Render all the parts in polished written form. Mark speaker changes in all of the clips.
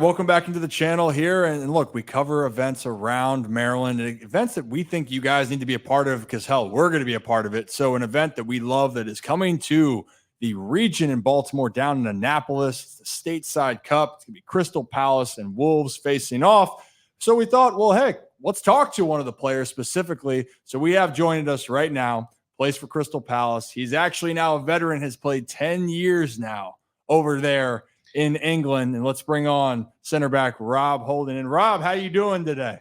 Speaker 1: Welcome back into the channel here. And look, we cover events around Maryland, events that we think you guys need to be a part of because, hell, we're going to be a part of it. So an event that we love that is coming to the region in Baltimore down in Annapolis, the Stateside Cup. It's going to be Crystal Palace and Wolves facing off. So we thought, well, heck, let's talk to one of the players specifically. So we have joining us right now, plays for Crystal Palace. He's actually now a veteran, has played 10 years now over there in England. And let's bring on center back Rob Holden. And Rob, how you doing today?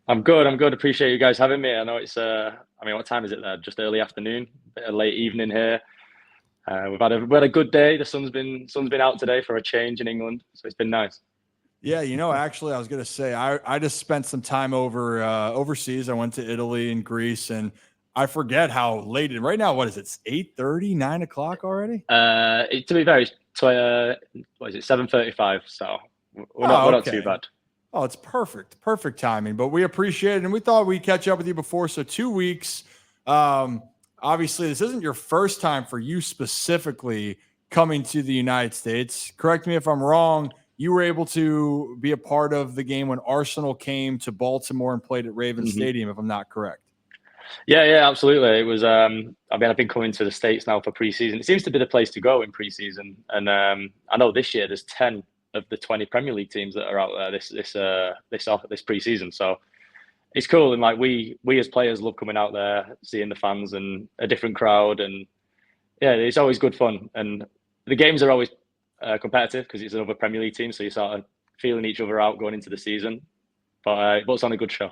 Speaker 2: I'm good. Appreciate you guys having me. I know it's what time is it there? Just early afternoon, bit of late evening here. We've had a good day. The sun's been out today for a change in England, so it's been nice.
Speaker 1: Yeah, actually, I was gonna say I just spent some time overseas. I went to Italy and Greece, and I forget how late it. Right now, what is it? It's 8:30, 9 o'clock already.
Speaker 2: To be very, what is it? 7:35. So we're not too bad.
Speaker 1: Oh, it's perfect timing. But we appreciate it, and we thought we'd catch up with you before. So 2 weeks. Obviously, this isn't your first time for you specifically coming to the United States. Correct me if I'm wrong. You were able to be a part of the game when Arsenal came to Baltimore and played at Raven Stadium, if I'm not correct.
Speaker 2: Yeah, absolutely. It was. I've been coming to the States now for preseason. It seems to be the place to go in preseason, and I know this year there's 10 of the 20 Premier League teams that are out there this preseason. So it's cool, and like we as players love coming out there, seeing the fans and a different crowd, and yeah, it's always good fun. And the games are always competitive because it's another Premier League team, so you're sort of feeling each other out going into the season. But it's on a good show.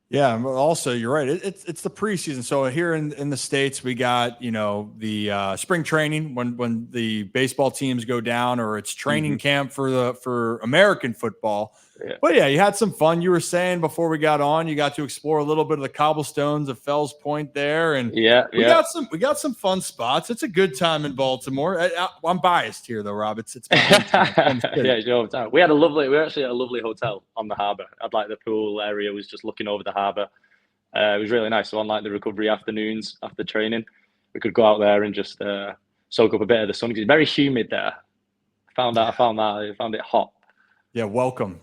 Speaker 1: Yeah. Also, you're right. It's the preseason. So here in the States, we got, the spring training when the baseball teams go down, or it's training camp for American football. Yeah. But yeah, you had some fun. You were saying before we got on, you got to explore a little bit of the cobblestones of Fells Point there, and we got some fun spots. It's a good time in Baltimore. I'm biased here though, Rob. It's
Speaker 2: yeah. We were actually at a lovely hotel on the harbour. I'd like the pool area was just looking over the harbour. It was really nice. So on like the recovery afternoons after training, we could go out there and just soak up a bit of the sun. It's very humid there. I found it hot.
Speaker 1: Yeah, welcome.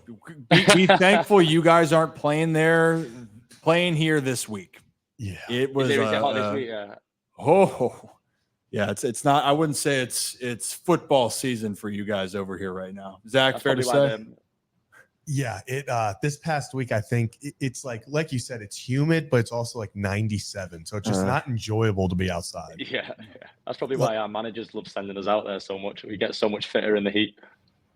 Speaker 1: Be thankful you guys aren't playing here this week.
Speaker 2: Yeah,
Speaker 1: it was
Speaker 2: hot this week.
Speaker 1: Yeah, it's not. I wouldn't say it's football season for you guys over here right now. Zach, that's fair to say?
Speaker 3: Yeah, this past week I think it's like you said, it's humid, but it's also like 97, so it's just not enjoyable to be outside.
Speaker 2: Yeah. That's probably why our managers love sending us out there so much. We get so much fitter in the heat.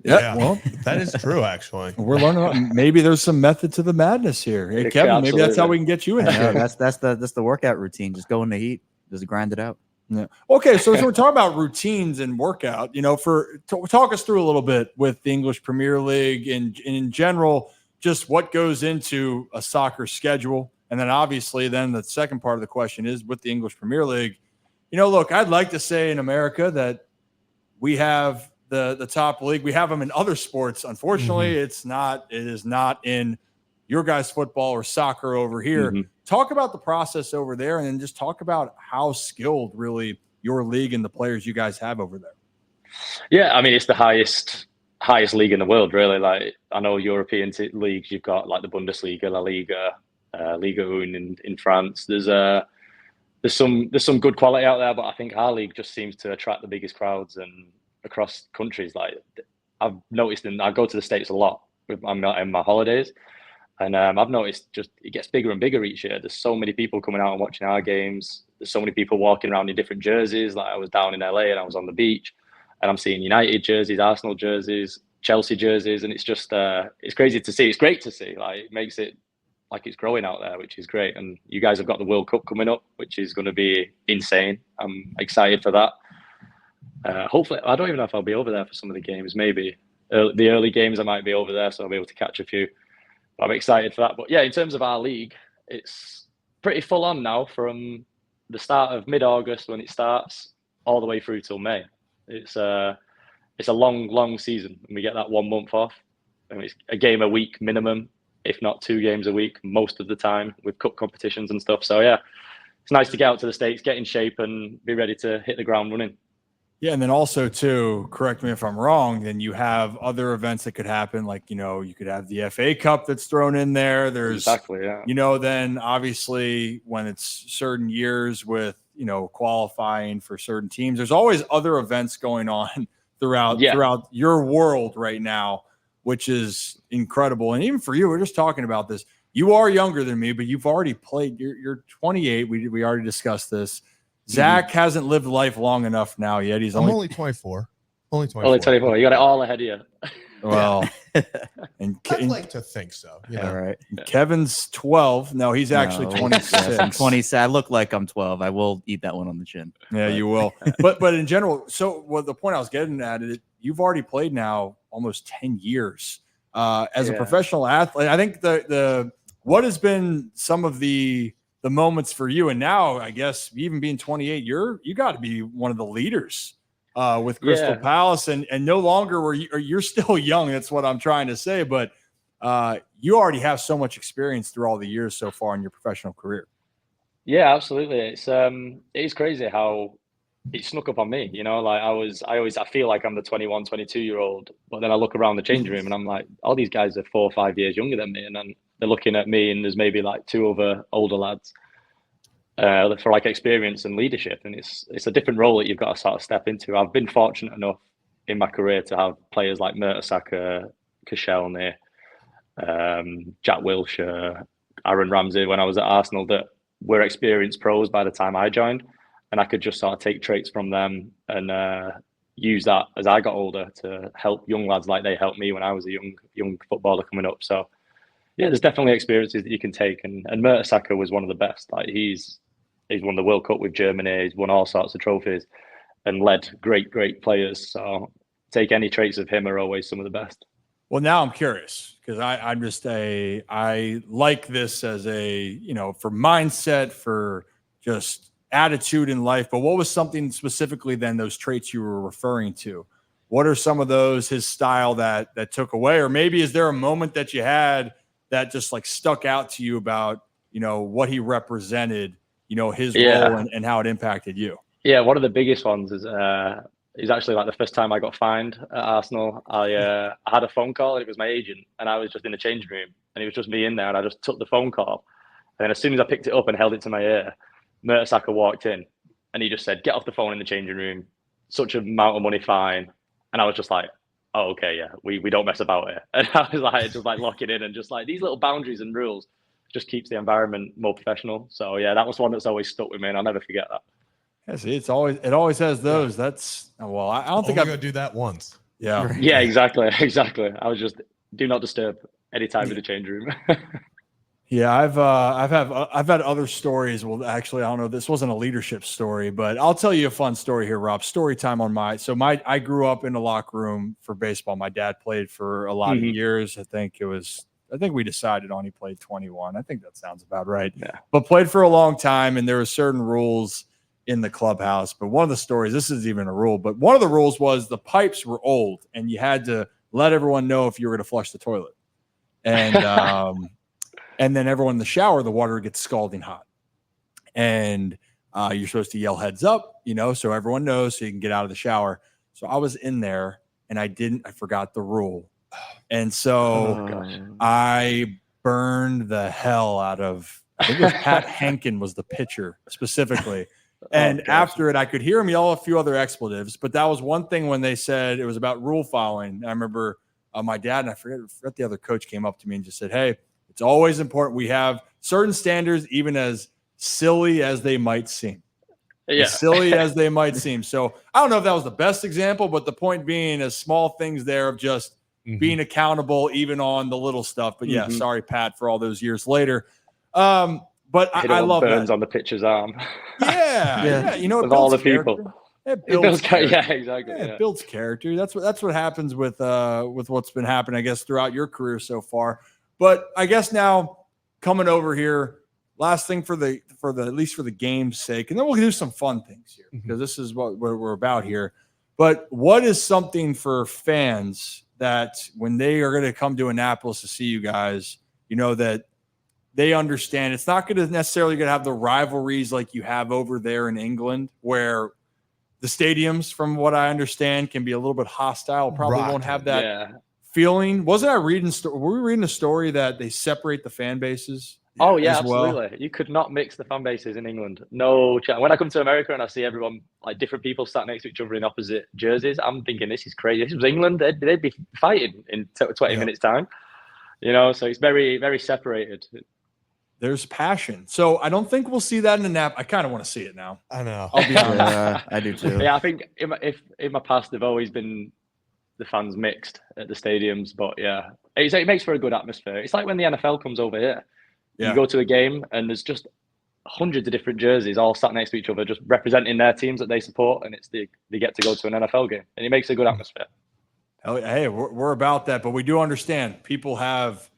Speaker 3: Yeah, well, that is true. Actually,
Speaker 1: we're learning. Maybe there's some method to the madness here. Hey, Kevin, maybe that's how we can get you in.
Speaker 4: That's the workout routine. Just go in the heat, just grind it out.
Speaker 1: Yeah. Okay, so we're talking about routines and workout. Talk us through a little bit with the English Premier League and in general, just what goes into a soccer schedule, and then obviously, then the second part of the question is with the English Premier League. Look, I'd like to say in America that we have the top league. We have them in other sports. Unfortunately, it is not in your guys' football or soccer over here. Talk about the process over there, and then just talk about how skilled really your league and the players you guys have over there.
Speaker 2: Yeah, I mean, it's the highest league in the world, really. Like, I know European leagues, you've got like the Bundesliga, La Liga, Liga 1 in France. There's some good quality out there, but I think our league just seems to attract the biggest crowds and across countries. Like, I've noticed, and I go to the States a lot in my holidays, and I've noticed just it gets bigger and bigger each year. There's so many people coming out and watching our games. There's so many people walking around in different jerseys. Like, I was down in LA and I was on the beach, and I'm seeing United jerseys, Arsenal jerseys, Chelsea jerseys, and it's just it's crazy to see. It's great to see. Like, it makes it like it's growing out there, which is great. And you guys have got the World Cup coming up, which is going to be insane. I'm excited for that. Hopefully, I don't even know if I'll be over there for some of the games. Maybe the early games I might be over there, so I'll be able to catch a few. But I'm excited for that. But yeah, in terms of our league, it's pretty full on now from the start of mid-August when it starts all the way through till May. It's a long season, and we get that 1 month off. And it's a game a week minimum, if not 2 games a week most of the time with cup competitions and stuff. So yeah, it's nice to get out to the States, get in shape, and be ready to hit the ground running.
Speaker 1: Yeah, and then also too, correct me if I'm wrong, then you have other events that could happen, like, you know, you could have the FA Cup that's thrown in there. There's
Speaker 2: Exactly, yeah.
Speaker 1: you know, then obviously when it's certain years with, you know, qualifying for certain teams, there's always other events going on throughout your world right now, which is incredible. And even for you, we're just talking about this. You are younger than me, but you've already played. You're 28. We already discussed this. Zach hasn't lived life long enough now yet. He's
Speaker 3: I'm
Speaker 1: only
Speaker 3: only 24. Only 24.
Speaker 2: Only 24. You got it all ahead of you.
Speaker 1: well, and
Speaker 3: I'd like to think so. You know?
Speaker 4: All right.
Speaker 1: Kevin's 12. No, he's actually
Speaker 4: No,
Speaker 1: 26.
Speaker 4: yes, I'm 26. I look like I'm 12. I will eat that one on the chin.
Speaker 1: Yeah, you will. But in general, so what the point I was getting at is you've already played now almost 10 years as a professional athlete. I think the what has been some of the moments for you, and now I guess even being 28, you got to be one of the leaders with Crystal Palace, and no longer you're still young. That's what I'm trying to say, but you already have so much experience through all the years so far in your professional career.
Speaker 2: Yeah, absolutely. It's crazy how it snuck up on me. You know, like I feel like I'm the 21, 22-year-old, but then I look around the change room and I'm like, all these guys are 4 or 5 years younger than me, and then they're looking at me, and there's maybe like 2 other older lads for like experience and leadership, and it's a different role that you've got to sort of step into. I've been fortunate enough in my career to have players like Mertesacker, Koscielny, Jack Wilshere, Aaron Ramsey when I was at Arsenal that were experienced pros by the time I joined, and I could just sort of take traits from them and use that as I got older to help young lads like they helped me when I was a young footballer coming up. So yeah, there's definitely experiences that you can take, and Mertesacker was one of the best. Like he's won the World Cup with Germany, he's won all sorts of trophies and led great players. So take any traits of him are always some of the best.
Speaker 1: Well, now I'm curious because I like this as a, you know, for mindset, for just attitude in life. But what was something specifically then, those traits you were referring to? What are some of those, his style that took away? Or maybe is there a moment that you had that just like stuck out to you about, you know, what he represented, you know, his role and how it impacted you?
Speaker 2: Yeah, one of the biggest ones is actually like the first time I got fined at Arsenal. I had a phone call, and it was my agent, and I was just in the changing room, and it was just me in there, and I just took the phone call. And then as soon as I picked it up and held it to my ear, Mertesacker walked in, and he just said, "Get off the phone in the changing room. Such an amount of money fine." And I was just like, "Oh, okay, yeah, we don't mess about it." And I was like, just like locking in, and just like these little boundaries and rules just keeps the environment more professional. So yeah, that was one that's always stuck with me, and I'll never forget that.
Speaker 1: Yeah, see, it always has those. That's well, I don't think I'm
Speaker 3: gonna do that once.
Speaker 1: Yeah,
Speaker 2: yeah, exactly. I was just do not disturb any time in the change room.
Speaker 1: Yeah, I've had other stories. Well, actually, I don't know. This wasn't a leadership story, but I'll tell you a fun story here, Rob. Story time on I grew up in the locker room for baseball. My dad played for a lot of years. I think we decided on he played 21. I think that sounds about right.
Speaker 2: Yeah.
Speaker 1: But played for a long time, and there were certain rules in the clubhouse. But one of the stories, this isn't even a rule, but one of the rules was the pipes were old, and you had to let everyone know if you were going to flush the toilet. And and then everyone in the shower, the water gets scalding hot. And you're supposed to yell heads up, you know, so everyone knows so you can get out of the shower. So I was in there and I forgot the rule. And so I burned the hell out of, I think it was Pat Henkin was the pitcher specifically. And after it, I could hear him yell a few other expletives, but that was one thing when they said it was about rule following. I remember my dad, and I forget the other coach came up to me and just said, "Hey, it's always important. We have certain standards, even as silly as they might seem."
Speaker 2: Yeah.
Speaker 1: As silly as they might seem. So I don't know if that was the best example, but the point being as small things there of just being accountable, even on the little stuff. But yeah, sorry, Pat, for all those years later. But I love
Speaker 2: burns
Speaker 1: that.
Speaker 2: on the pitcher's arm.
Speaker 1: Yeah. You know,
Speaker 2: with all the people.
Speaker 1: It builds character.
Speaker 2: Yeah, exactly.
Speaker 1: Yeah, it builds character. That's what happens with what's been happening, I guess, throughout your career so far. But I guess now coming over here, last thing for the at least for the game's sake, and then we'll do some fun things here because this is what we're about here. But what is something for fans that when they are going to come to Annapolis to see you guys, you know, that they understand it's not going to necessarily going to have the rivalries like you have over there in England, where the stadiums, from what I understand, can be a little bit hostile. Probably won't have that feeling. Were we reading a story that they separate the fan bases?
Speaker 2: Oh yeah,
Speaker 1: well?
Speaker 2: absolutely. You could not mix the fan bases in England. No chance. When I come to America and I see everyone, like different people sat next to each other in opposite jerseys, I'm thinking this is crazy. This was England. They'd be fighting in 20 minutes time. So it's very, very separated.
Speaker 1: There's passion. So I don't think we'll see that in the nap. I kind of want to see it now.
Speaker 3: I know.
Speaker 1: I'll be honest.
Speaker 4: Yeah, I do too.
Speaker 2: Yeah, I think if in my past they've always been the fans mixed at the stadiums, but yeah, it makes for a good atmosphere. It's like when the NFL comes over here.
Speaker 1: Yeah.
Speaker 2: You go to a game and there's just hundreds of different jerseys all sat next to each other, just representing their teams that they support, and they get to go to an NFL game, and it makes a good atmosphere.
Speaker 1: Hey, we're about that, but we do understand people have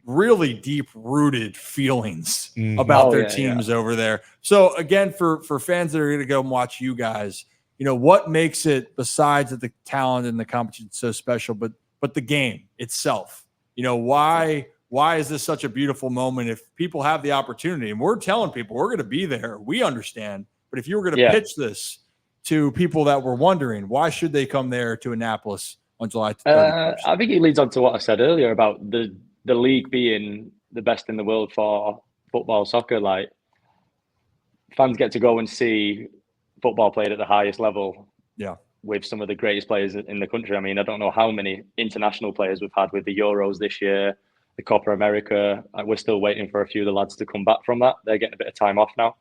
Speaker 1: really deep-rooted feelings about their teams over there. So again, for fans that are going to go and watch you guys, what makes it, besides the talent and the competition, so special, but the game itself? Why is this such a beautiful moment? If people have the opportunity, and we're telling people we're going to be there, we understand. But if you were going to pitch this to people that were wondering, why should they come there to Annapolis on July 31st?
Speaker 2: I think it leads on to what I said earlier about the league being the best in the world for football, soccer. Like, fans get to go and see football played at the highest level.
Speaker 1: Yeah.
Speaker 2: With some of the greatest players in the country. I mean, I don't know how many international players we've had with the Euros this year, the Copa America. We're still waiting for a few of the lads to come back from that. They're getting a bit of time off now.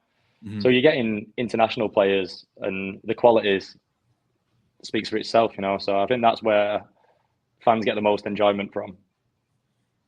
Speaker 2: Mm-hmm. So you're getting international players, and the quality speaks for itself, So I think that's where fans get the most enjoyment from.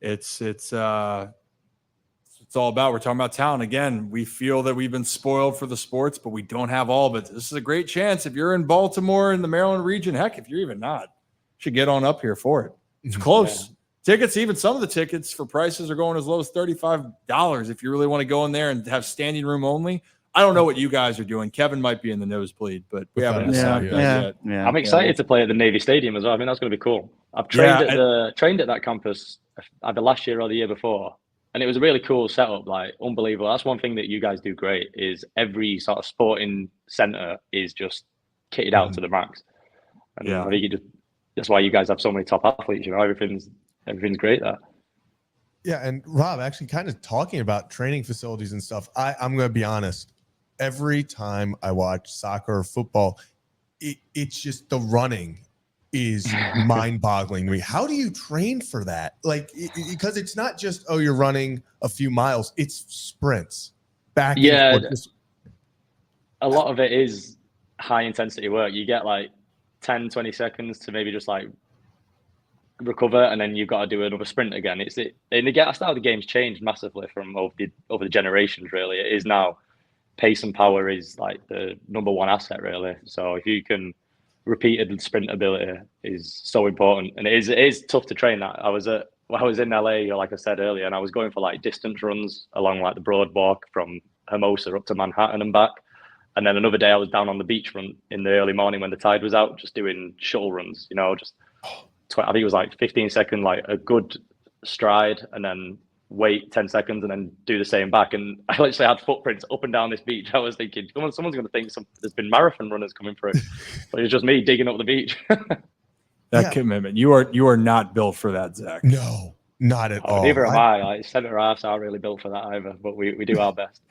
Speaker 1: It's all about, we're talking about talent. Again, we feel that we've been spoiled for the sports, but we don't have all of it. This is a great chance. If you're in Baltimore, in the Maryland region, heck, if you're even not, you should get on up here for it. It's close. Yeah. Tickets, even some of the tickets for prices are going as low as $35 if you really want to go in there and have standing room only. I don't know what you guys are doing. Kevin might be in the nosebleed, but we haven't decided yet.
Speaker 2: Yeah. I'm excited to play at the Navy Stadium as well. I mean, that's going to be cool. I've trained at that campus either last year or the year before, and it was a really cool setup, like unbelievable. That's one thing that you guys do great, is every sort of sporting center is just kitted out to the max. And I think that's why you guys have so many top athletes. Everything's great there.
Speaker 3: Yeah, and Rob, actually kind of talking about training facilities and stuff, I'm going to be honest. Every time I watch soccer or football, it's just the running is mind-boggling to me. How do you train for that? Like, because it's not just, you're running a few miles. It's sprints. Back and forth.
Speaker 2: A lot of it is high-intensity work. You get like 10, 20 seconds to maybe just like recover, and then you've got to do another sprint again. That's how the game's changed massively from over the generations. Really, it is now pace and power is like the number one asset, really. So if you can repeated sprint ability is so important, and it is tough to train that. I was in LA, like I said earlier, and I was going for like distance runs along like the Broadwalk from Hermosa up to Manhattan and back. And then another day I was down on the beachfront in the early morning when the tide was out, just doing shuttle runs. I think it was like 15 seconds, like a good stride, and then wait 10 seconds and then do the same back. And I literally had footprints up and down this beach. I was thinking, someone's going to think there's been marathon runners coming through, but it was just me digging up the beach.
Speaker 1: Commitment. You are not built for that, Zach.
Speaker 3: No, not at all.
Speaker 2: Neither am I. Like center halves aren't really built for that either, but we do our best.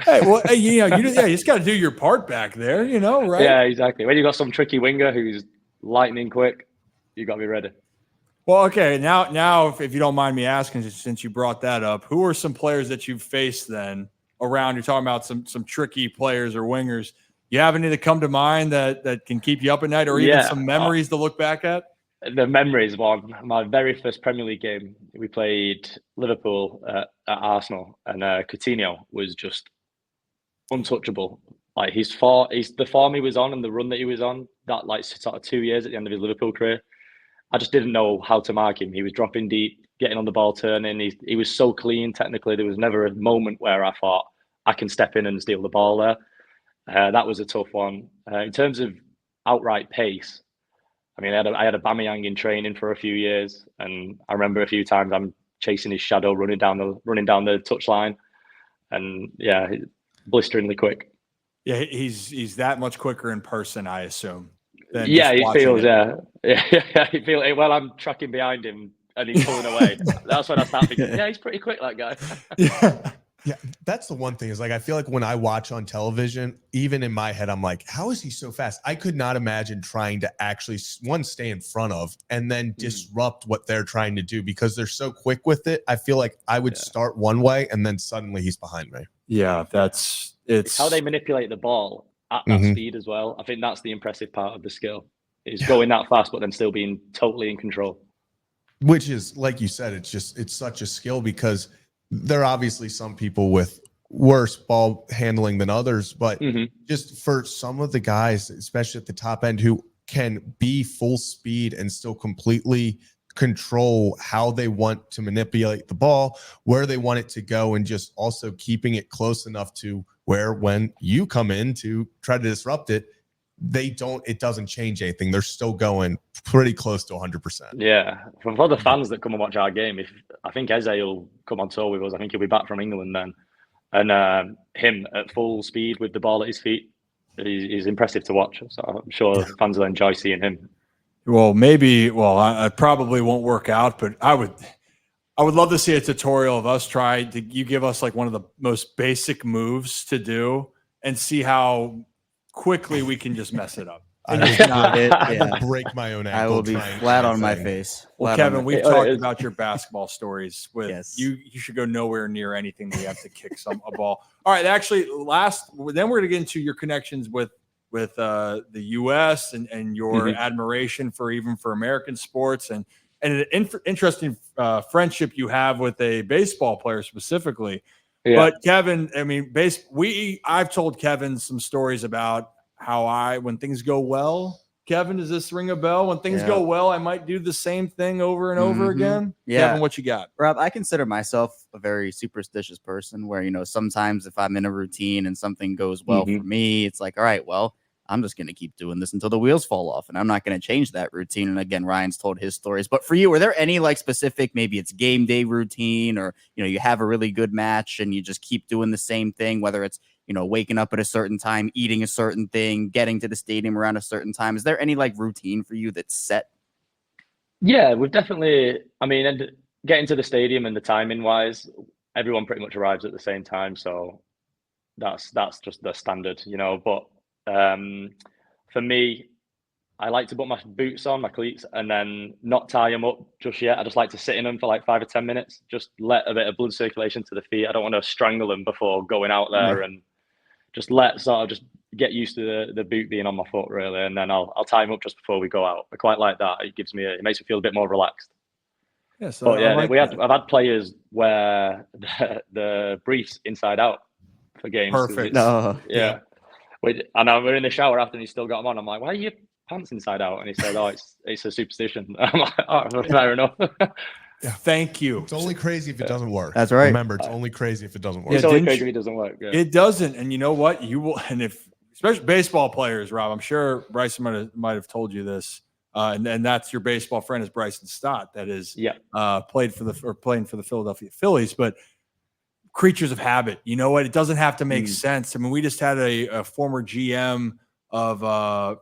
Speaker 1: Hey, well, you just got to do your part back there, right?
Speaker 2: Yeah, exactly. When you got some tricky winger who's lightning quick, you got to be ready.
Speaker 1: Well, okay. Now, if you don't mind me asking, since you brought that up, who are some players that you've faced then around? You're talking about some tricky players or wingers. You have any that come to mind that can keep you up at night, or even some memories to look back at?
Speaker 2: The memories one. My very first Premier League game, we played Liverpool at Arsenal, and Coutinho was just untouchable. Like the form he was on and the run that he was on, that like sort of 2 years at the end of his Liverpool career, I just didn't know how to mark him. He was dropping deep, getting on the ball, turning. He was so clean technically. There was never a moment where I thought I can step in and steal the ball there. That was a tough one. In terms of outright pace, I mean, I had a Aubameyang in training for a few years, and I remember a few times I'm chasing his shadow, running down the touchline, and blisteringly quick.
Speaker 1: Yeah, he's that much quicker in person, I assume. Than
Speaker 2: Yeah,
Speaker 1: just
Speaker 2: he
Speaker 1: watching
Speaker 2: feels,
Speaker 1: it.
Speaker 2: yeah. He feels, well, I'm tracking behind him and he's pulling away. That's when I start thinking, yeah, he's pretty quick, that guy.
Speaker 1: Yeah.
Speaker 3: Yeah, that's the one thing is like I feel like when I watch on television, even in my head, I'm like, how is he so fast? I could not imagine trying to actually stay in front of and then disrupt what they're trying to do because they're so quick with it. I feel like I would start one way and then suddenly he's behind me.
Speaker 1: Yeah,
Speaker 2: It's how they manipulate the ball at that speed as well. I think that's the impressive part of the skill is going that fast, but then still being totally in control.
Speaker 3: Which is, like you said, it's such a skill because there are obviously some people with worse ball handling than others, but just for some of the guys, especially at the top end, who can be full speed and still completely control how they want to manipulate the ball, where they want it to go, and just also keeping it close enough to where when you come in to try to disrupt it, it doesn't change anything. They're still going pretty close to 100%.
Speaker 2: Yeah. For the fans that come and watch our game, I think Eze will come on tour with us. I think he'll be back from England then. And him at full speed with the ball at his feet, he's impressive to watch. So I'm sure fans will enjoy seeing him.
Speaker 1: Well, I probably won't work out, but I would love to see a tutorial of us you give us like one of the most basic moves to do and see how quickly we can just mess it up.
Speaker 3: I will break my own ankle.
Speaker 4: I will be flat on my face.
Speaker 1: Well, Kevin, we've talked about your basketball stories. You should go nowhere near anything that you have to kick a ball. All right, actually, then we're going to get into your connections with the U.S. and your admiration for American sports and an interesting friendship you have with a baseball player specifically. Yeah. But Kevin, I mean, I've told Kevin some stories about how when things go well, Kevin, does this ring a bell? When things go well, I might do the same thing over and over again. Yeah. Kevin, what you got?
Speaker 4: Rob, I consider myself a very superstitious person where, sometimes if I'm in a routine and something goes well for me, it's like, all right, well, I'm just going to keep doing this until the wheels fall off and I'm not going to change that routine. And again, Ryan's told his stories, but for you, were there any like specific, maybe it's game day routine or, you have a really good match and you just keep doing the same thing, whether it's, waking up at a certain time, eating a certain thing, getting to the stadium around a certain time. Is there any like routine for you that's set?
Speaker 2: Yeah, we've definitely, and getting to the stadium and the timing wise, everyone pretty much arrives at the same time. So that's just the standard, but for me, I like to put my boots on, my cleats, and then not tie them up just yet. I just like to sit in them for like 5 or 10 minutes, just let a bit of blood circulation to the feet. I don't want to strangle them before going out there and just just get used to the boot being on my foot really. And then I'll tie them up just before we go out. I quite like that. It makes me feel a bit more relaxed.
Speaker 1: Yeah, so
Speaker 2: I've had players wear the briefs inside out for games.
Speaker 1: Perfect.
Speaker 2: Yeah. And we're in the shower after and he's still got them on. I'm like, why are your pants inside out? And he said, oh, it's a superstition. I'm like, oh, fair enough.
Speaker 3: Yeah.
Speaker 1: Thank you.
Speaker 3: It's only crazy if it doesn't work.
Speaker 4: That's right.
Speaker 3: Remember, it's only crazy if it doesn't work.
Speaker 2: It's only crazy if it doesn't work. Yeah.
Speaker 1: It doesn't. And you know what? You will. And especially baseball players, Rob, I'm sure Bryson might have told you this. And that's your baseball friend is Bryson Stott. That is playing for the Philadelphia Phillies. But creatures of habit. You know what? It doesn't have to make sense. I mean, we just had a former GM of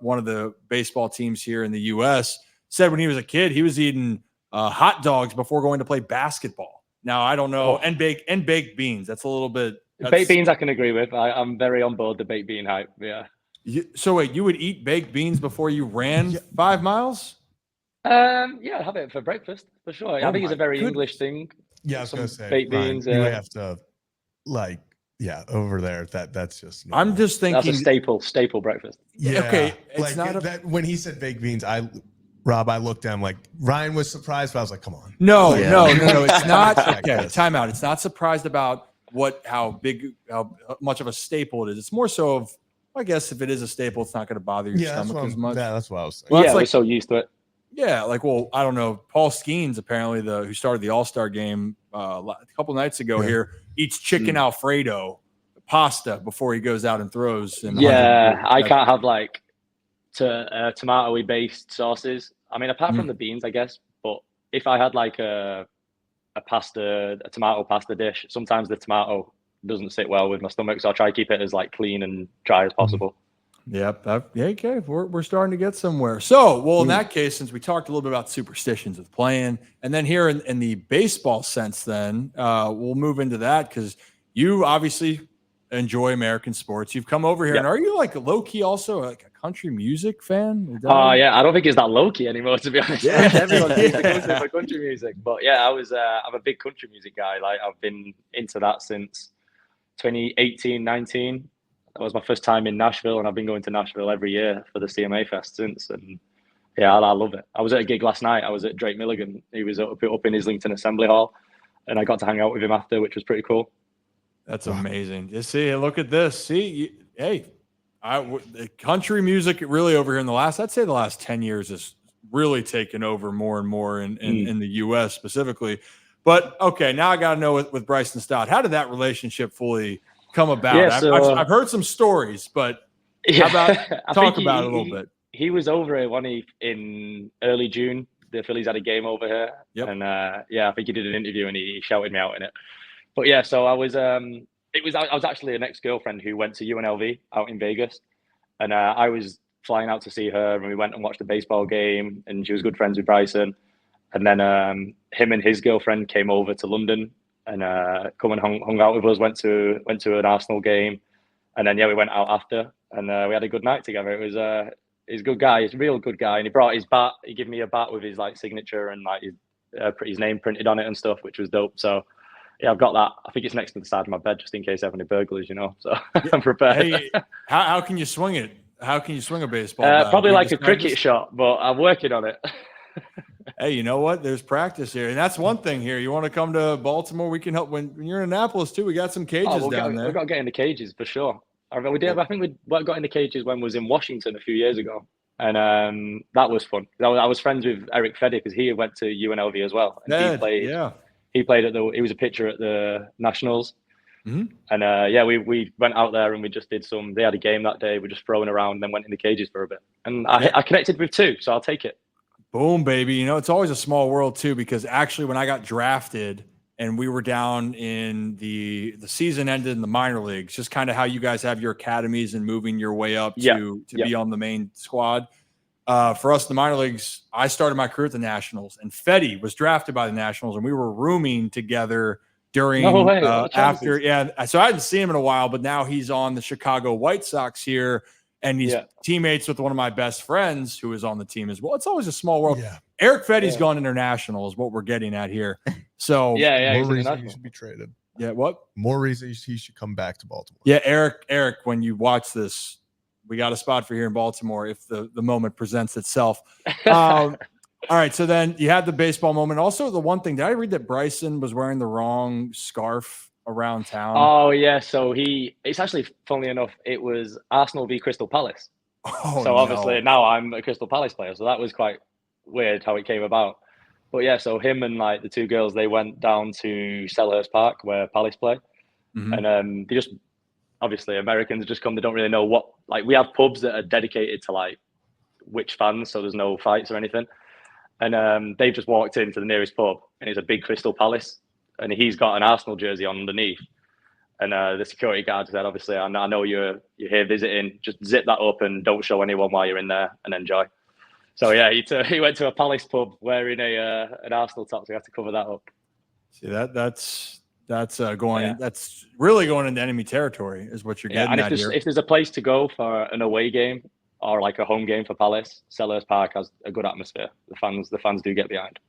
Speaker 1: one of the baseball teams here in the U.S. said when he was a kid, he was eating hot dogs before going to play basketball. Now, I don't know. And baked beans. That's a little bit.
Speaker 2: Baked beans I can agree with. I'm very on board the baked bean hype. Yeah.
Speaker 1: So wait, you would eat baked beans before you ran 5 miles?
Speaker 2: Yeah, I'd have it for breakfast for sure. I think it's a very English thing.
Speaker 3: Yeah, I was gonna say
Speaker 2: baked beans.
Speaker 3: You have to over there. That's just.
Speaker 1: Normal. I'm just thinking
Speaker 2: that's a staple breakfast.
Speaker 3: Yeah.
Speaker 1: Okay.
Speaker 3: It's like that when he said baked beans, I looked at him like Ryan was surprised, but I was like, come on.
Speaker 1: No. It's not. Okay, time out. It's not surprised about how much of a staple it is. It's more so of, I guess if it is a staple, it's not going to bother your stomach as much.
Speaker 3: Yeah, that's what I was saying.
Speaker 2: Well, we're so used to it.
Speaker 1: Yeah, I don't know. Paul Skeens, apparently who started the All-Star game a couple nights ago here, eats chicken Alfredo pasta before he goes out and throws.
Speaker 2: I can't have like tomato-y based sauces. I mean, apart from the beans, I guess. But if I had like a tomato pasta dish, sometimes the tomato doesn't sit well with my stomach. So I try to keep it as like clean and dry as possible.
Speaker 1: Yep. Yeah, okay. We're starting to get somewhere. So, well, in that case, since we talked a little bit about superstitions with playing, and then here in the baseball sense, then we'll move into that because you obviously enjoy American sports. You've come over here, and are you like low key also like a country music fan?
Speaker 2: Yeah, I don't think it's that low key anymore, to be honest.
Speaker 1: Yeah.
Speaker 2: Everyone seems to go to for country music, but yeah, I'm a big country music guy. Like I've been into that since 2018, 19. That was my first time in Nashville, and I've been going to Nashville every year for the CMA Fest since. And yeah, I love it. I was at a gig last night. I was at Drake Milligan. He was up in Islington Assembly Hall, and I got to hang out with him after, which was pretty cool.
Speaker 1: That's amazing. You see, look at this. See, the country music really over here in I'd say the last 10 years has really taken over more and more in the U.S. specifically. But okay, now I got to know with Bryson Stott, how did that relationship fully come about?
Speaker 2: Yeah, so,
Speaker 1: I've heard some stories, but how about talk about it a little bit?
Speaker 2: He was over here in early June. The Phillies had a game over here, and I think he did an interview and he shouted me out in it. But yeah, so I was actually an ex-girlfriend who went to UNLV out in Vegas, and I was flying out to see her, and we went and watched a baseball game, and she was good friends with Bryson. And then him and his girlfriend came over to London and come and hung out with us. Went to an Arsenal game, and then we went out after, and we had a good night together. He's a good guy. He's a real good guy, and he brought his bat. He gave me a bat with his like signature and like his name printed on it and stuff, which was dope. So yeah, I've got that. I think it's next to the side of my bed just in case I have any burglars, So I'm prepared.
Speaker 1: Hey, how can you swing it? How can you swing a baseball?
Speaker 2: Probably like a cricket shot, but I'm working on it.
Speaker 1: Hey, you know what? There's practice here. And that's one thing here. You want to come to Baltimore, we can help. When you're in Annapolis, too, we got some cages down there.
Speaker 2: We've got to get in the cages for sure. I think we got in the cages when we was in Washington a few years ago. And that was fun. I was friends with Eric Fedde because he went to UNLV as well. And he played he was a pitcher at the Nationals. Mm-hmm. And we went out there and we just did they had a game that day. We just throwing around and then went in the cages for a bit. And I connected with two, so I'll take it.
Speaker 1: Boom, baby. It's always a small world too, because actually when I got drafted and we were down in the season ended in the minor leagues, just kind of how you guys have your academies and moving your way up to be on the main squad. For us, the minor leagues, I started my career at the Nationals, and Fedde was drafted by the Nationals, and we were rooming together during after. Yeah. So I hadn't seen him in a while, but now he's on the Chicago White Sox here. And he's teammates with one of my best friends who is on the team as well. It's always a small world. Yeah. Eric Fedde's gone international is what we're getting at here. So
Speaker 3: more reason he should be traded.
Speaker 1: Yeah, what?
Speaker 3: More reason he should come back to Baltimore.
Speaker 1: Yeah, Eric, when you watch this, we got a spot for here in Baltimore if the moment presents itself. All right, so then you had the baseball moment. Also, the one thing, did I read that Bryson was wearing the wrong scarf around town?
Speaker 2: Oh yeah, so it's actually, funnily enough, it was Arsenal v Crystal Palace. Obviously now I'm a Crystal Palace player, so that was quite weird how it came about. But yeah, so him and like the two girls, they went down to Selhurst Park where Palace play. Mm-hmm. And they just, obviously Americans just come, they don't really know what, like we have pubs that are dedicated to like which fans, so there's no fights or anything. And they've just walked into the nearest pub and it's a big Crystal Palace. And he's got an Arsenal jersey on underneath. And the security guard said, obviously, I know you're here visiting. Just zip that up and don't show anyone while you're in there and enjoy. So, yeah, he went to a Palace pub wearing an Arsenal top, so he had to cover that up.
Speaker 1: See, that's really going into enemy territory is what you're getting at here.
Speaker 2: If there's a place to go for an away game or like a home game for Palace, Selhurst Park has a good atmosphere. The fans do get behind.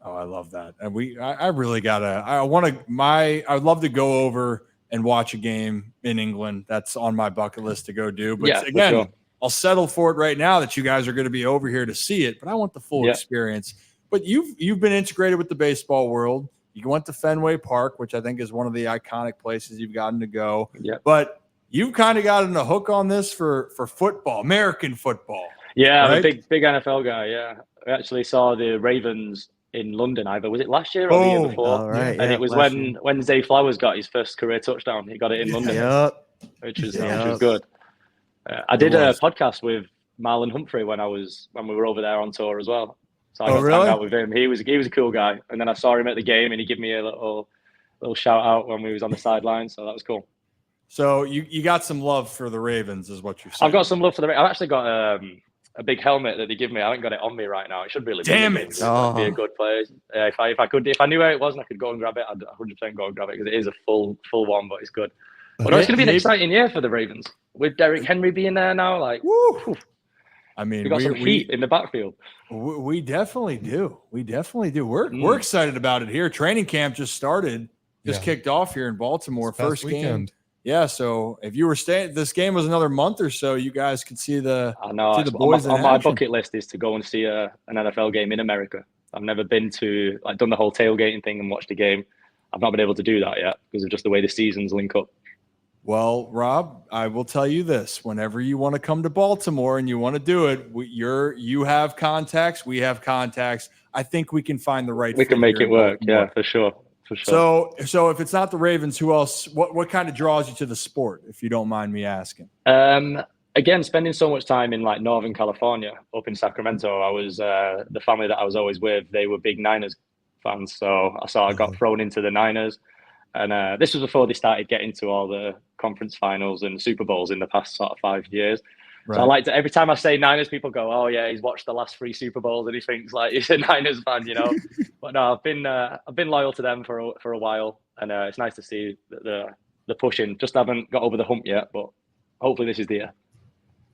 Speaker 1: Oh, I love that. And I really I'd love to go over and watch a game in England. That's on my bucket list to go do. But again, sure, I'll settle for it right now that you guys are going to be over here to see it, but I want the full experience. But you've been integrated with the baseball world. You went to Fenway Park, which I think is one of the iconic places you've gotten to go. Yeah. But you've kind of gotten a hook on this for football, American football.
Speaker 2: Yeah, right? I'm a big NFL guy. Yeah. I actually saw the Ravens in London either. Was it last year or the year before?
Speaker 4: Right,
Speaker 2: and it was when Zay Flowers got his first career touchdown. He got it in London, which was good. I did a podcast with Marlon Humphrey when we were over there on tour as well. So I got to hang out with him. He was a cool guy. And then I saw him at the game and he gave me a little little shout out when we was on the sideline. So that was cool.
Speaker 1: So you got some love for the Ravens, is what you're saying.
Speaker 2: I've got some love for the. I've actually got a big helmet that they give me. I haven't got it on me right now. It should really.
Speaker 1: Damn it!
Speaker 2: Be a good play. If I knew where it was and I could go and grab it, I'd 100% go and grab it because it is a full one, but it's good. But no, it's going to be an exciting year for the Ravens with Derrick Henry being there now. Like, woo!
Speaker 1: I mean,
Speaker 2: we got some heat in the backfield.
Speaker 1: We definitely do. We're excited about it here. Training camp just started, kicked off here in Baltimore. First
Speaker 3: weekend.
Speaker 1: Game. Yeah. So if you were staying, this game was another month or so. You guys could see the.
Speaker 2: I know.
Speaker 1: The boys
Speaker 2: on my bucket list is to go and see an NFL game in America. I've never been to done the whole tailgating thing and watched a game. I've not been able to do that yet because of just the way the seasons link up.
Speaker 1: Well, Rob, I will tell you this: whenever you want to come to Baltimore and you want to do it, you have contacts, we have contacts. I think we can find the right.
Speaker 2: We can make it work. Yeah, for sure.
Speaker 1: So if it's not the Ravens, who else? What kind of draws you to the sport, if you don't mind me asking?
Speaker 2: Again, spending so much time in Northern California, up in Sacramento, I was the family that I was always with. They were big Niners fans, so I got thrown into the Niners. And this was before they started getting to all the conference finals and Super Bowls in the past sort of 5 years. Right. So I like to, every time I say Niners, people go, "Oh yeah, he's watched the last 3 Super Bowls and he thinks he's a Niners fan," But no, I've been loyal to them for a while, and it's nice to see the pushing. Just haven't got over the hump yet, but hopefully this is the year.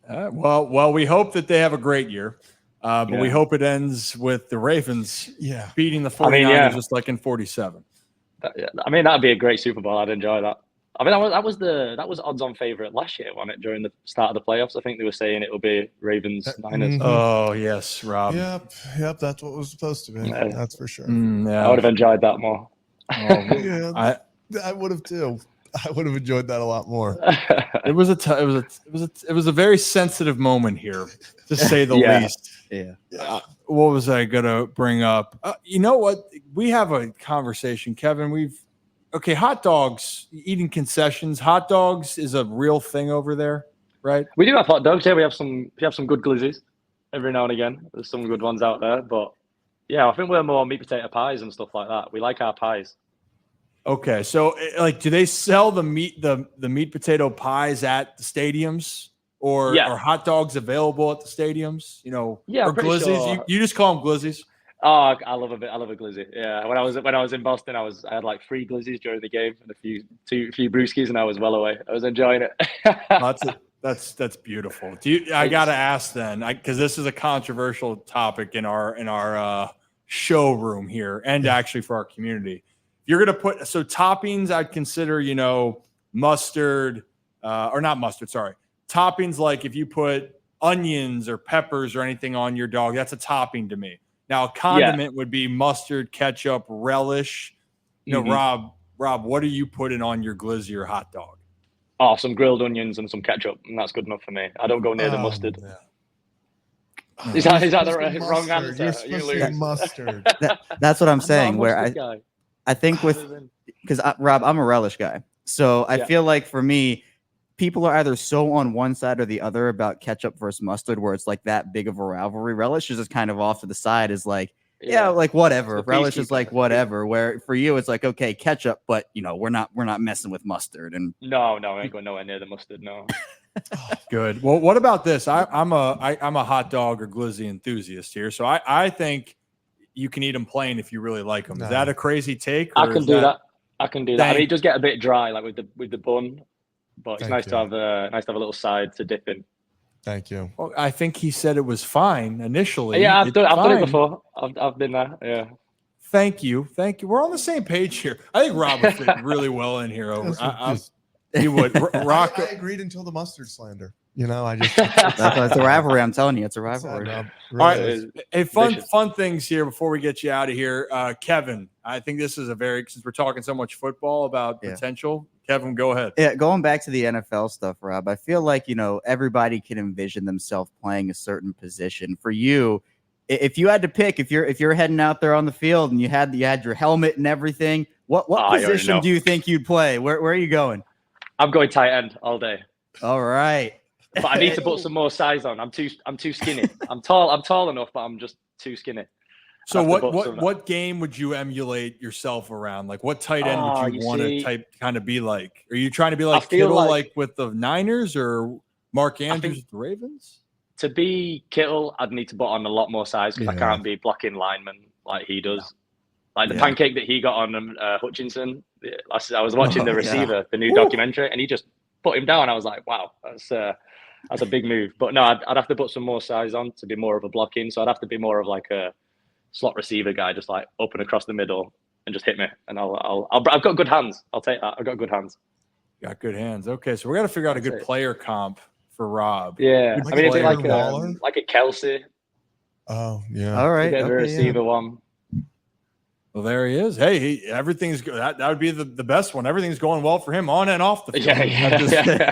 Speaker 1: Well, we hope that they have a great year, but we hope it ends with the Ravens beating the 49ers just like in 47.
Speaker 2: I mean, that'd be a great Super Bowl. I'd enjoy that. I mean, that was odds-on favorite last year, wasn't it? During the start of the playoffs, I think they were saying it would be Ravens Niners.
Speaker 1: Oh yes, Rob.
Speaker 3: Yep. That's what it was supposed to be.
Speaker 2: Yeah.
Speaker 3: That's for sure.
Speaker 2: I would have enjoyed that more.
Speaker 3: I would have too. I would have enjoyed that a lot more.
Speaker 1: It was a very sensitive moment here, to say the least.
Speaker 4: Yeah.
Speaker 1: What was I gonna bring up? You know what? We have a conversation, Kevin. Hot dogs, eating concessions. Hot dogs is a real thing over there, right?
Speaker 2: We do have hot dogs. Yeah, we have some good glizzies every now and again. There's some good ones out there, but yeah, I think we're more meat potato pies and stuff like that. We like our pies.
Speaker 1: Okay, so do they sell the meat potato pies at the stadiums, or are hot dogs available at the stadiums?
Speaker 2: Yeah,
Speaker 1: or glizzies. Sure. You just call them glizzies.
Speaker 2: Oh, I love a glizzy. Yeah, when I was in Boston, I had 3 glizzies during the game and a few brewskis, and I was well away. I was enjoying it.
Speaker 1: That's beautiful. I gotta ask then, because this is a controversial topic in our showroom here, and actually for our community. You're going to put toppings, I'd consider, mustard, or not mustard, sorry. Toppings, like if you put onions or peppers or anything on your dog, that's a topping to me. Now, a condiment would be mustard, ketchup, relish. Rob, what are you putting on your glizzy or hot dog?
Speaker 2: Oh, some grilled onions and some ketchup, and that's good enough for me. I don't go near the mustard. Yeah. Is that the wrong answer? You lose.
Speaker 3: Mustard.
Speaker 4: That's what I'm saying. I think because Rob, I'm a relish guy. So I feel like for me, people are either so on one side or the other about ketchup versus mustard, where it's like that big of a rivalry. Relish is just kind of off to the side, is whatever. Relish is whatever. Where for you, it's like, okay, ketchup, but we're not messing with mustard. And
Speaker 2: no, I ain't going nowhere near the mustard. No.
Speaker 1: Good. Well, what about this? I'm a hot dog or glizzy enthusiast here, so I think you can eat them plain if you really like them. No. Is that a crazy take?
Speaker 2: I can do that. I mean, it does get a bit dry, with the bun, but it's nice to have a little side to dip in.
Speaker 3: Thank you.
Speaker 1: Well, I think he said it was fine initially.
Speaker 2: Yeah, I've done it before. I've been there. Yeah.
Speaker 1: Thank you. We're on the same page here. I think Rob would fit really well in here. He would. Rock.
Speaker 3: I agreed until the mustard slander. It's
Speaker 4: a rivalry. I'm telling you, it's a rivalry.
Speaker 1: All right. Hey, fun things here before we get you out of here. Kevin, I think this is since we're talking so much football about potential. Kevin, go ahead.
Speaker 4: Yeah, going back to the NFL stuff, Rob, I feel like, everybody can envision themselves playing a certain position. For you, if you had to pick, if you're heading out there on the field and you had your helmet and everything, what position do you think you'd play? Where are you going?
Speaker 2: I'm going tight end all day.
Speaker 4: All right.
Speaker 2: But I need to put some more size on. I'm too skinny. I'm tall enough, but I'm just too skinny.
Speaker 1: So what game would you emulate yourself around? Like what tight end would you want to kind of be like? Are you trying to be like Kittle like with the Niners or Mark Andrews with the Ravens?
Speaker 2: To be Kittle, I'd need to put on a lot more size because I can't be blocking linemen like he does. Like the pancake that he got on Hutchinson. I was watching The Receiver, the new documentary, and he just put him down. I was like, wow, that's a big move. But no, I'd have to put some more size on to be more of a blocking. So I'd have to be more of like a slot receiver guy, just like open across the middle and just hit me. And I've got good hands. I'll take that. I've got good hands.
Speaker 1: Got good hands. Okay, so we're gonna figure out a good player comp for Rob.
Speaker 2: Yeah, I mean, it'd be like a Kelsey.
Speaker 3: Oh yeah.
Speaker 4: All right.
Speaker 2: A receiver one.
Speaker 1: Well, there he is. Hey, everything's good. That would be the best one. Everything's going well for him on and off the field.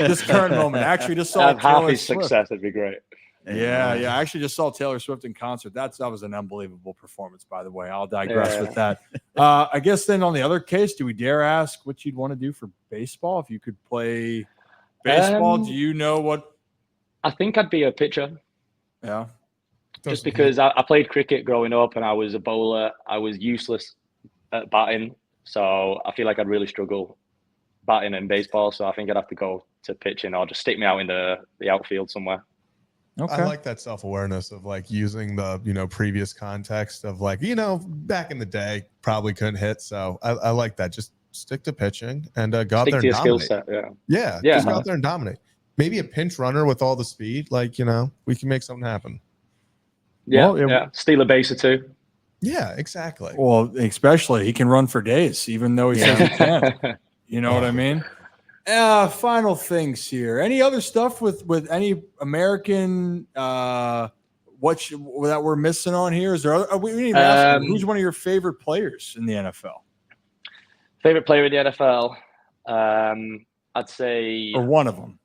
Speaker 1: This current moment. Actually, just saw
Speaker 2: half his success. It'd be great.
Speaker 1: Yeah. I actually just saw Taylor Swift in concert. That was an unbelievable performance, by the way. I'll digress with that. I guess then on the other case, do we dare ask what you'd want to do for baseball if you could play baseball? Do you know what?
Speaker 2: I think I'd be a pitcher.
Speaker 1: Yeah.
Speaker 2: Just because I played cricket growing up and I was a bowler, I was useless at batting. So I feel like I'd really struggle batting in baseball. So I think I'd have to go to pitching or just stick me out in the outfield somewhere.
Speaker 1: Okay.
Speaker 3: I like that self-awareness of like using the, previous context of like, back in the day, probably couldn't hit. So I like that. Just stick to pitching and go out there and dominate.
Speaker 2: Skill set,
Speaker 3: yeah. Just go out there and dominate. Maybe a pinch runner with all the speed. Like, we can make something happen.
Speaker 2: Yeah, steal a base or two.
Speaker 3: Yeah, exactly.
Speaker 1: Well, especially he can run for days, even though he says he can't. You know what I mean? Final things here. Any other stuff with any American that we're missing on here? Is there? We didn't even ask who's one of your favorite players in the NFL?
Speaker 2: Favorite player in the NFL? I'd say,
Speaker 1: or one of them.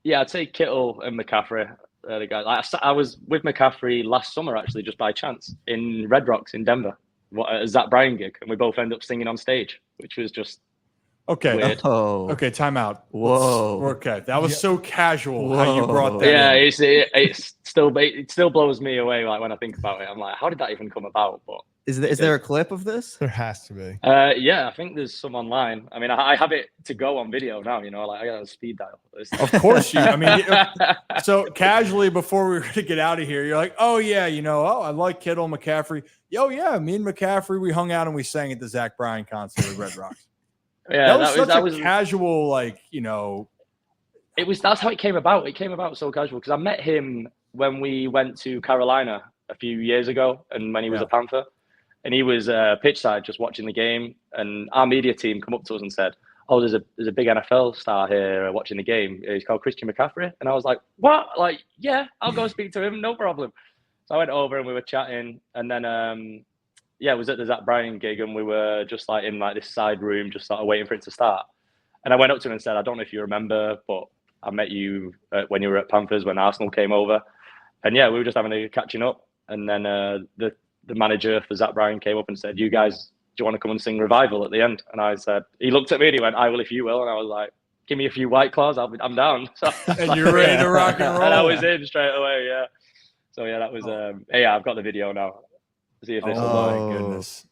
Speaker 2: Yeah, I'd say Kittle and McCaffrey. The guys. I was with McCaffrey last summer, actually, just by chance in Red Rocks in Denver, a Zach Bryan gig, and we both ended up singing on stage, which was just weird.
Speaker 1: Okay, time out.
Speaker 4: Whoa.
Speaker 1: Okay, that was so casual. How you brought that?
Speaker 2: Yeah,
Speaker 1: in.
Speaker 2: it still blows me away. Like when I think about it, I'm like, how did that even come about? But
Speaker 4: is there a clip of this?
Speaker 3: There has to be.
Speaker 2: Yeah, I think there's some online. I mean, I have it to go on video now. Like I got a speed dial.
Speaker 1: Of course you. I mean, so casually before we were to get out of here, you're like, oh yeah, I like Kittle, McCaffrey. Oh yeah, me and McCaffrey, we hung out and we sang at the Zach Bryan concert at Red Rocks.
Speaker 2: Yeah,
Speaker 1: that was casual, like
Speaker 2: That's how it came about. It came about so casual because I met him when we went to Carolina a few years ago, and when he was a Panther. And he was pitch side just watching the game, and our media team come up to us and said, "Oh, there's a big NFL star here watching the game. He's called Christian McCaffrey." And I was like, "What? Like, yeah, I'll go speak to him, no problem." So I went over and we were chatting, and then it was at the Zach Bryan gig, and we were just like in like this side room, just sort of waiting for it to start. And I went up to him and said, "I don't know if you remember, but I met you when you were at Panthers when Arsenal came over." And yeah, we were just having a catching up, and then the manager for Zach Bryan came up and said, "You guys, do you want to come and sing Revival at the end?" And I said, he looked at me and he went, "I will if you will." And I was like, "Give me a few White Claws, I'm down." So,
Speaker 1: and you're ready to rock and roll.
Speaker 2: And I was in straight away, yeah. So yeah, that was I've got the video now. See if this
Speaker 1: my goodness.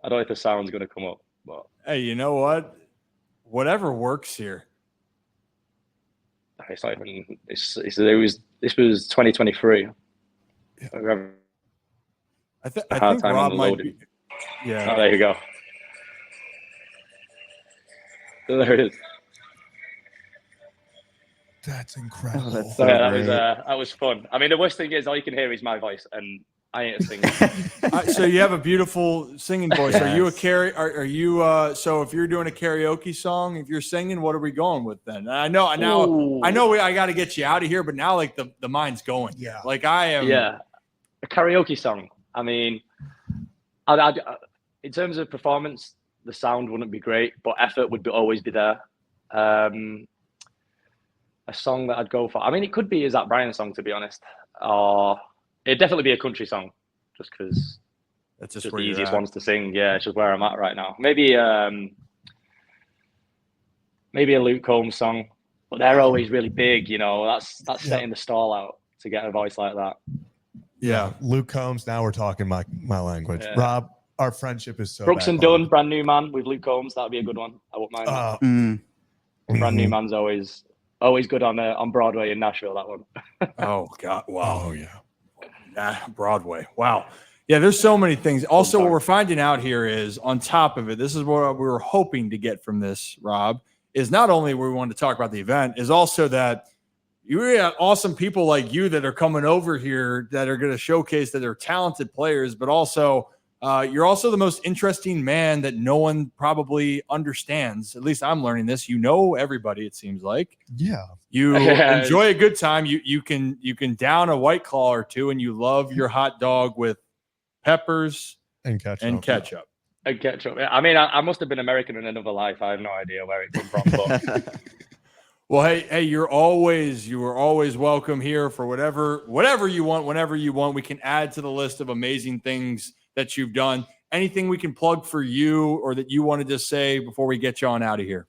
Speaker 2: I don't know if the sound's gonna come up, but
Speaker 1: hey, you know what? Whatever works here.
Speaker 2: It's not even. This was 2023.
Speaker 1: Yeah. I think Rob might be. Yeah.
Speaker 2: Oh, there you go. There it is.
Speaker 3: That's incredible.
Speaker 4: Oh, that's so
Speaker 2: that was fun. I mean, the worst thing is all you can hear is my voice, and I ain't a singer.
Speaker 1: So you have a beautiful singing voice. Yes. Are you Are you? So if you're doing a karaoke song, if you're singing, what are we going with then? I know. I got to get you out of here, but now like the mind's going.
Speaker 3: Yeah.
Speaker 1: Like I am.
Speaker 2: Yeah. A karaoke song. I mean, in terms of performance, the sound wouldn't be great, but effort would always be there. A song that I'd go for. I mean, it could be a Zach Bryan song, to be honest, or it'd definitely be a country song, just because
Speaker 1: that's
Speaker 2: just the easiest ones to sing. Yeah, it's just where I'm at right now. Maybe a Luke Combs song, but they're always really big. That's setting the stall out to get a voice like that.
Speaker 1: Yeah.
Speaker 3: Luke Combs. Now we're talking my language.
Speaker 2: Yeah.
Speaker 3: Rob, our friendship is so
Speaker 2: Brooks and
Speaker 3: backbone.
Speaker 2: Dunn, brand new man with Luke Combs. That'd be a good one. I wouldn't mind that. Brand new man's always good on Broadway in Nashville. That one.
Speaker 1: Oh God! Wow.
Speaker 3: Oh yeah.
Speaker 1: Broadway. Wow. Yeah, there's so many things. Also, what we're finding out here is, on top of it, this is what we were hoping to get from this, Rob, is not only we wanted to talk about the event, is also that you got awesome people like you that are coming over here that are going to showcase that they're talented players, but also you're also the most interesting man that no one probably understands. At least I'm learning this. You know everybody, it seems like.
Speaker 3: Yeah.
Speaker 1: You enjoy a good time. You can down a White Claw or two, and you love your hot dog with peppers
Speaker 3: and ketchup.
Speaker 2: And ketchup. I mean, I must have been American in another life. I have no idea where it came from. But
Speaker 1: well, hey, you were always welcome here for whatever you want, whenever you want. We can add to the list of amazing things that you've done. Anything we can plug for you or that you wanted to say before we get you on out of here?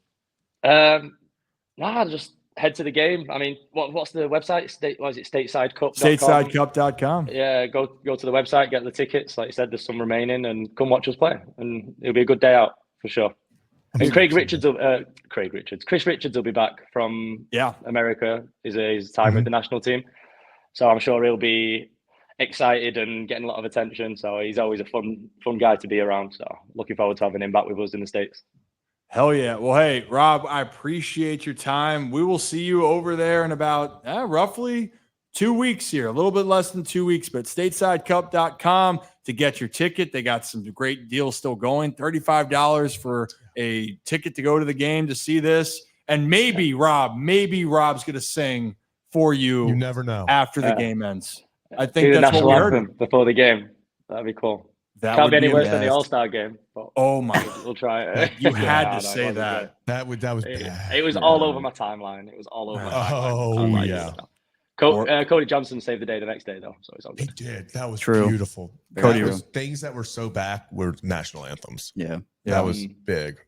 Speaker 2: Just head to the game. I mean, what's the website? Stateside Cup?
Speaker 1: StatesideCup.com.
Speaker 2: Yeah, go to the website, get the tickets. Like you said, there's some remaining, and come watch us play. And it'll be a good day out for sure. And Chris Richards will be back from America. His time with the national team, so I'm sure he'll be excited and getting a lot of attention. So he's always a fun guy to be around. So looking forward to having him back with us in the States. Hell
Speaker 1: yeah. Well, hey, Rob, I appreciate your time. We will see you over there in about roughly 2 weeks here, a little bit less than 2 weeks, but statesidecup.com to get your ticket. They got some great deals still going. $35 for a ticket to go to the game to see this. And maybe Rob's going to sing for you.
Speaker 3: You never know.
Speaker 1: After the game ends. I think that's what we heard.
Speaker 2: Before the game. That'd be cool. That can't be any worse than the All-Star game. But we'll try it.
Speaker 1: You had to say that.
Speaker 3: That was bad.
Speaker 2: It was all over my timeline. It was all over my timeline.
Speaker 3: Oh yeah.
Speaker 2: Cody Johnson saved the day the next day though, so it's all good.
Speaker 3: He did. That was
Speaker 4: true.
Speaker 3: Beautiful.
Speaker 1: Cody
Speaker 3: was things that were so back were national anthems.
Speaker 4: Yeah.
Speaker 3: That was big.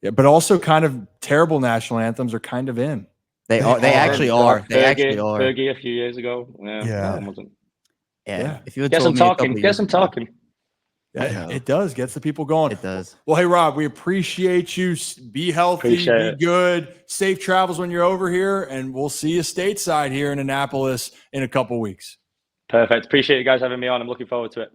Speaker 1: Yeah, but also kind of terrible national anthems are kind of in.
Speaker 4: They actually are.
Speaker 2: Fergie a few years ago.
Speaker 4: Yeah. If you had
Speaker 2: get some talking.
Speaker 1: Yeah, it does. Gets the people going.
Speaker 4: It does.
Speaker 1: Well, hey, Rob, we appreciate you. Be healthy. Be good. Safe travels when you're over here, and we'll see you stateside here in Annapolis in a couple weeks.
Speaker 2: Perfect. Appreciate you guys having me on. I'm looking forward to it.